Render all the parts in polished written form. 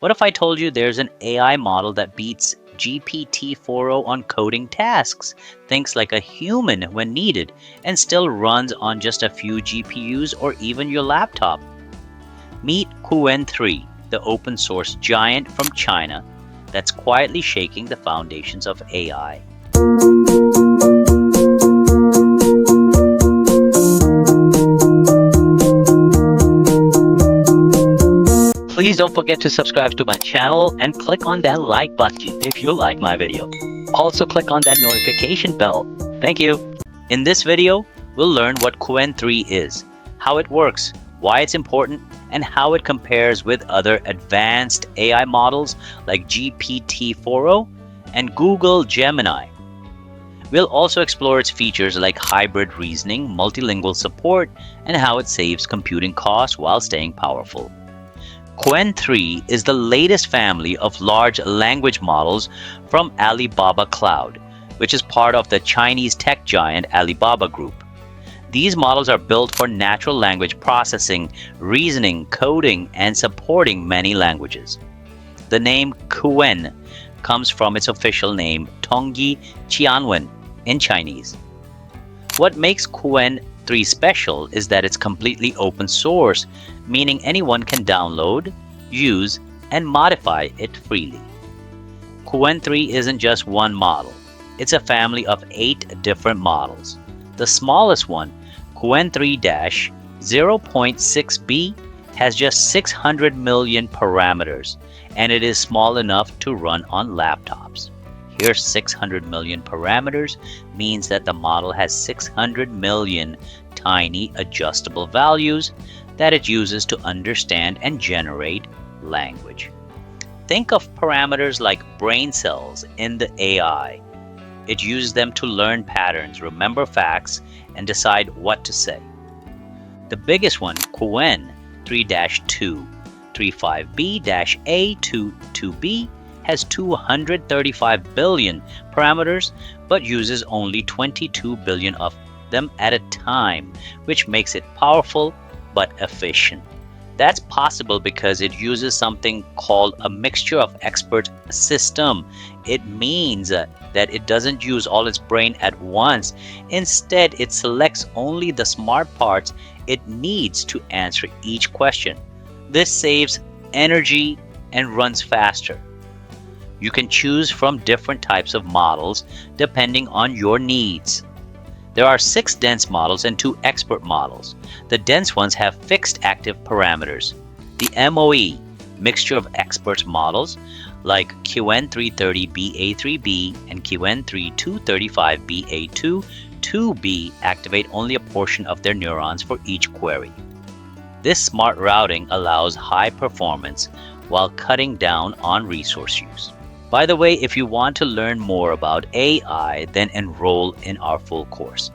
What if I told you there's an AI model that beats GPT-4o on coding tasks, thinks like a human when needed, and still runs on just a few GPUs or even your laptop? Meet Qwen 3, the open source giant from China that's quietly shaking the foundations of AI. Please don't forget to subscribe to my channel and click on that like button if you like my video. Also click on that notification bell. Thank you. In this video, we'll learn what Qwen 3 is, how it works, why it's important, and how it compares with other advanced AI models like GPT-4o and Google Gemini. We'll also explore its features like hybrid reasoning, multilingual support, and how it saves computing costs while staying powerful. Qwen 3 is the latest family of large language models from Alibaba Cloud, which is part of the Chinese tech giant Alibaba Group. These models are built for natural language processing, reasoning, coding, and supporting many languages. The name Qwen comes from its official name, Tongyi Qianwen, in Chinese. What makes Qwen 3 special is that it's completely open source, meaning anyone can download, use, and modify it freely. Qwen 3 isn't just one model. It's a family of 8 different models. The smallest one, Qwen 3-0.6b, has just 600 million parameters, and it is small enough to run on laptops. Here, 600 million parameters means that the model has 600 million tiny adjustable values that it uses to understand and generate language. Think of parameters like brain cells in the AI. It uses them to learn patterns, remember facts, and decide what to say. The biggest one, Qwen 3-235b-A22b, has 235 billion parameters but uses only 22 billion of them at a time, which makes it powerful but efficient. That's possible because it uses something called a mixture of experts system. It means that it doesn't use all its brain at once. Instead, it selects only the smart parts it needs to answer each question. This saves energy and runs faster. You can choose from different types of models depending on your needs. There are 6 dense models and 2 expert models. The dense ones have fixed active parameters. The MOE, mixture of experts models, like Qwen 330BA3b and Qwen 235BA2b, activate only a portion of their neurons for each query. This smart routing allows high performance while cutting down on resource use. By the way, if you want to learn more about AI, then enroll in our full course,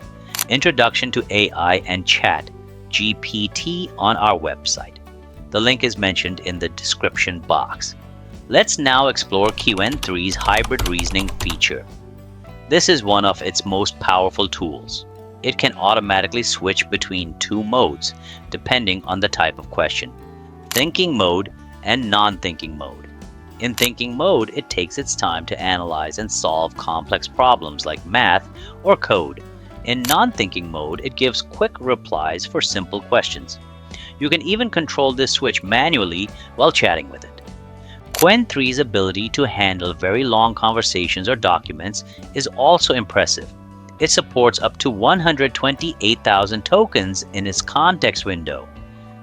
Introduction to AI and ChatGPT, on our website. The link is mentioned in the description box. Let's now explore Qwen 3's hybrid reasoning feature. This is one of its most powerful tools. It can automatically switch between 2 modes, depending on the type of question: thinking mode and non-thinking mode. In thinking mode, it takes its time to analyze and solve complex problems like math or code. In non-thinking mode, it gives quick replies for simple questions. You can even control this switch manually while chatting with it. Qwen 3's ability to handle very long conversations or documents is also impressive. It supports up to 128,000 tokens in its context window.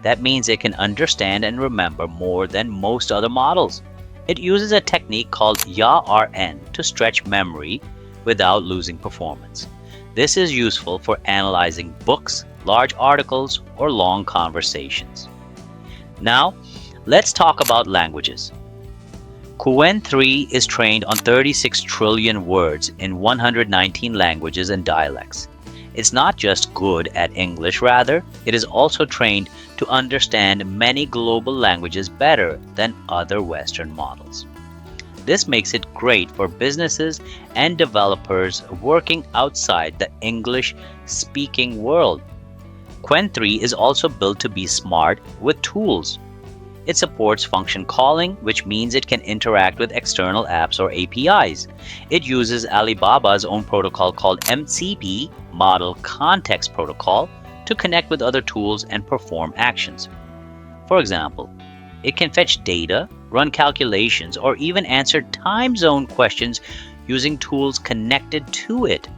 That means it can understand and remember more than most other models. It uses a technique called YARN to stretch memory without losing performance. This is useful for analyzing books, large articles, or long conversations. Now, let's talk about languages. Qwen 3 is trained on 36 trillion words in 119 languages and dialects. It's not just good at English, rather, it is also trained to understand many global languages better than other Western models. This makes it great for businesses and developers working outside the English-speaking world. Qwen 3 is also built to be smart with tools. It supports function calling, which means it can interact with external apps or APIs. It uses Alibaba's own protocol called MCP, Model Context Protocol, to connect with other tools and perform actions. For example, it can fetch data, run calculations, or even answer time zone questions using tools connected to it.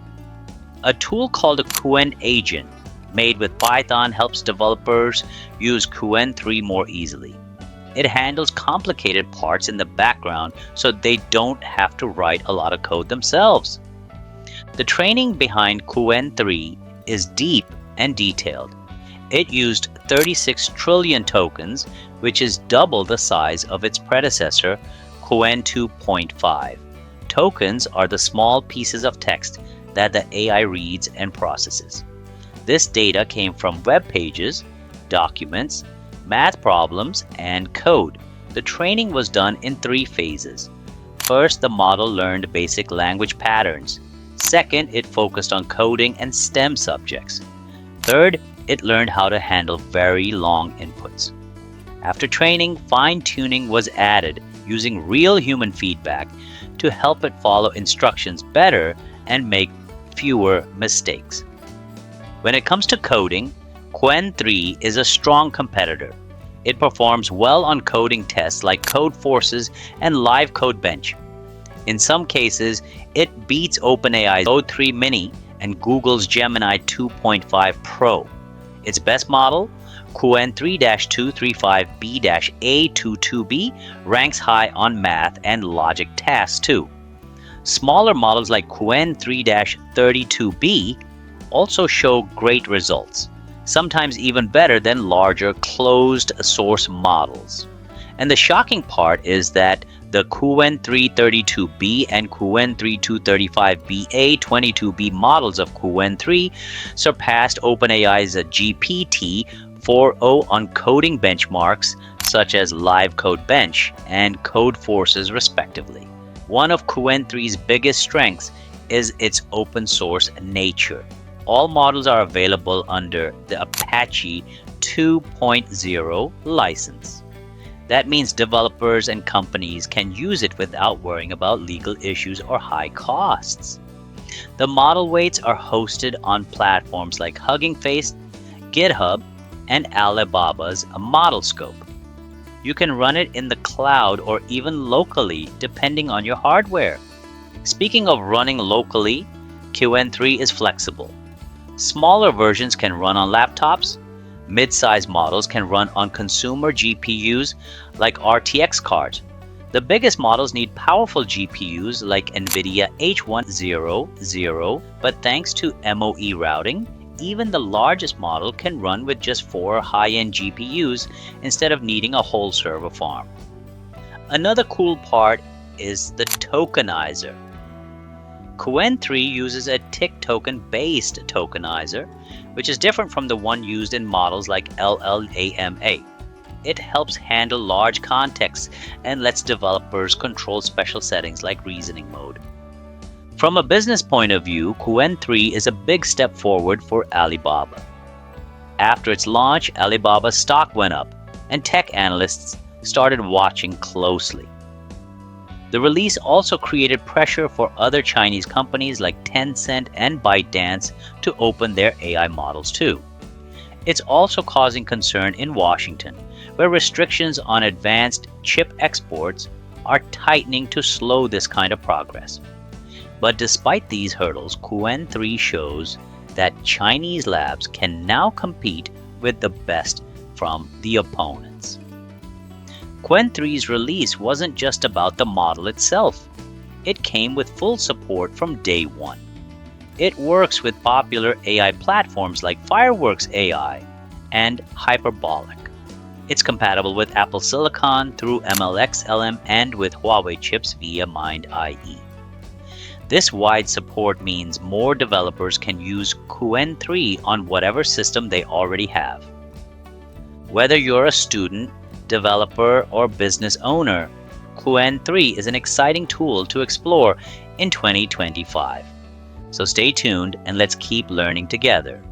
A tool called a Qwen agent made with Python helps developers use Qwen 3 more easily. It handles complicated parts in the background so they don't have to write a lot of code themselves. The training behind Qwen 3 is deep and detailed. It used 36 trillion tokens, which is double the size of its predecessor, Qwen 2.5. Tokens are the small pieces of text that the AI reads and processes. This data came from web pages, documents, math problems, and code. The training was done in 3 phases. First, the model learned basic language patterns. Second, it focused on coding and STEM subjects. Third, it learned how to handle very long inputs. After training, fine-tuning was added using real human feedback to help it follow instructions better and make fewer mistakes. When it comes to coding, Qwen 3 is a strong competitor. It performs well on coding tests like Code Forces and Live Code Bench. In some cases, it beats OpenAI's Code 3 Mini and Google's Gemini 2.5 Pro. Its best model, Qwen 3-235B-A22B, ranks high on math and logic tasks too. Smaller models like Qwen 3-32B also show great results, sometimes even better than larger closed-source models. And the shocking part is that the Qwen 332B and Qwen 3235BA22B models of Qwen 3 surpassed OpenAI's GPT-4o on coding benchmarks such as Live Code Bench and Code Forces respectively. One of Qwen 3's biggest strengths is its open source nature. All models are available under the Apache 2.0 license. That means developers and companies can use it without worrying about legal issues or high costs. The model weights are hosted on platforms like Hugging Face, GitHub, and Alibaba's ModelScope. You can run it in the cloud or even locally, depending on your hardware. Speaking of running locally, Qwen 3 is flexible. Smaller versions can run on laptops. Mid-size models can run on consumer GPUs like RTX cards. The biggest models need powerful GPUs like NVIDIA H100, but thanks to MOE routing, even the largest model can run with just 4 high-end GPUs instead of needing a whole server farm. Another cool part is the tokenizer. Qwen 3 uses a tick token-based tokenizer, which is different from the one used in models like LLAMA. It helps handle large contexts and lets developers control special settings like reasoning mode. From a business point of view, Qwen 3 is a big step forward for Alibaba. After its launch, Alibaba's stock went up, and tech analysts started watching closely. The release also created pressure for other Chinese companies like Tencent and ByteDance to open their AI models too. It's also causing concern in Washington, where restrictions on advanced chip exports are tightening to slow this kind of progress. But despite these hurdles, Qwen 3 shows that Chinese labs can now compete with the best from the opponents. Qwen 3's release wasn't just about the model itself. It came with full support from day one. It works with popular AI platforms like Fireworks AI and Hyperbolic. It's compatible with Apple Silicon through MLX-LM and with Huawei chips via Mind-IE. This wide support means more developers can use Qwen 3 on whatever system they already have. Whether you're a student, developer, or business owner, Qwen 3 is an exciting tool to explore in 2025. So stay tuned and let's keep learning together.